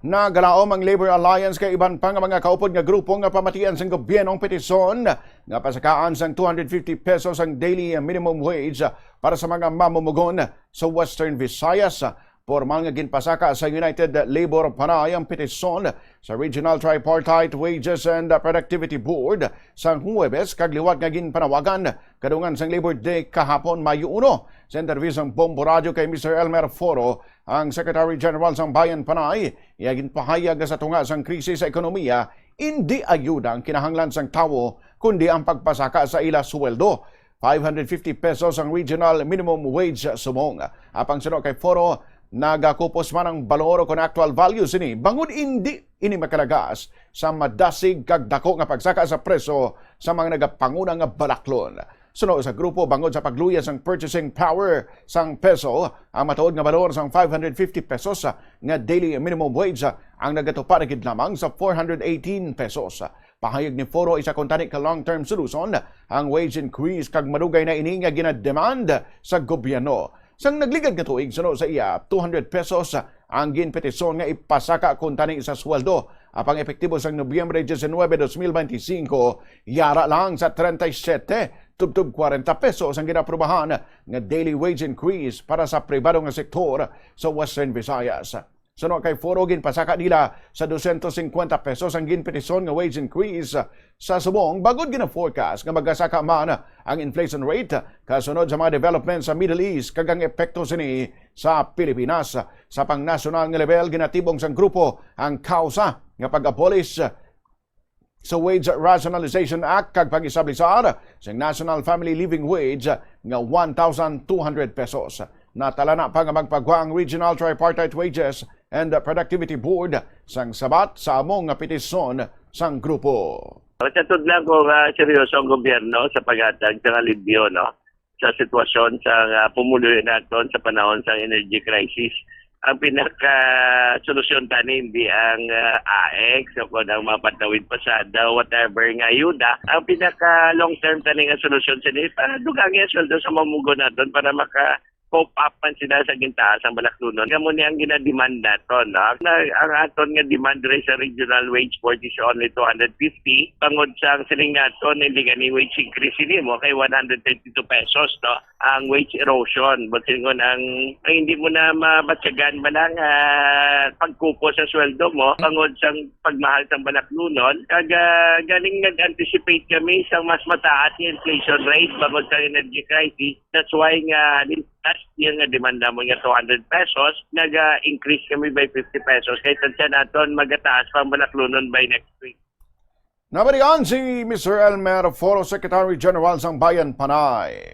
Nagalaum ang Labor Alliance kay iban pa nga mga kaupod nga grupo nga pamatian sa gobyernong petisyon nga pasakaan sang 250 pesos ang daily minimum wage para sa mga mamumugon sa Western Visayas. Pormal nga ginpasaka sa United Labor Panay ang petisyon sa Regional Tripartite Wages and Productivity Board sa Huwebes kag liwat nga ginpanawagan kadungan sang Labor Day kahapon Mayo 1. Sa interview sang Bombo Radio kay Mr. Elmer Foro, ang Secretary General sang Bayan Panay, iyagin pahayag sa tunga sang krisis sa ekonomiya, hindi ayuda ang kinahanglan sang tawo kundi ang pagpasaka sa ila sweldo. 550 pesos ang regional minimum wage sumong. Apang sunod kay Foro, nagakupos man ang balor kon actual value sini bangod hindi ini makalagas sa madasig kag dako nga pagsaka sa preso sa mga nagapanguna nga balaklon. Suno sa grupo bangod sa pagluya sang purchasing power sang peso, ang matuod nga balor sang 550 pesos nga daily minimum wage ang nagatupad gid lamang sa 418 pesos. Pahayag ni Foro isa kuntani ka long-term solution ang wage increase kag madugay na ini nga ginademand sa gobyerno. Sang nagligad nga tuig suno sa iya 200 pesos ang ginpetisyon nga ipasaka kuntani sa sweldo. Apang epektibo sang Nobyembre 19, 2025 yara lang sa 37 tubtub 40 pesos ang ginaprubahan nga daily wage increase para sa pribado nga sektor sa Western Visayas. Suno kay Foro, ginpasaka nila sa 250 pesos ang ginpetisyon nga wage increase sa subong bagod gina-forecast nga magasaka man ang inflation rate kasunod sa mga development sa Middle East kag ang epekto sini sa Pilipinas. Sa pang-nasyonal nga level ginatibong sang grupo ang kausa nga pag-abolish sa Wage Rationalization Act kag pag-isablisar sa National Family Living Wage nga 1,200 pesos. Natala na pa nga magpagwa ang Regional Tripartite Wages and Productivity Board sang sabat sa among nga petisyon sang grupo. Katod lang kung seryoso ang gobyerno sa paghatag sa alibyo sa sitwasyon sa pumuluyo naton sa panahon sa energy crisis. Ang pinaka-solusyon tani hindi ang AX o kung ang mapatawid pasada, whatever nga ayuda. Ang pinaka-long-term tani nga solusyon sila para dugangi ang sweldo sa mamumugon naton para cope up man sila sa gintaas ang balaklunon. Kamo ni ang ginademand naton. Ang aton nga demand rin sa regional wage board is only 250. Pangod sa siling naton, hindi gani wage increase ini mo kay 122 pesos. Ang wage erosion. Batingon ang hindi mo na mabatsagan ba lang pagkupo sa sweldo mo. Pangod sa pagmahal sa balaklunon. Galing nag-anticipate kami sa mas mataas yung inflation rate pangod sa energy crisis. That's why nga last year nga demanda mo nga 200 pesos, nag-increase kami by 50 pesos. Kaya tansya naton magataas pa ang balaklunon by next week. Nabalikan si Mr. Elmer Foro, Secretary General sang Bayan Panay.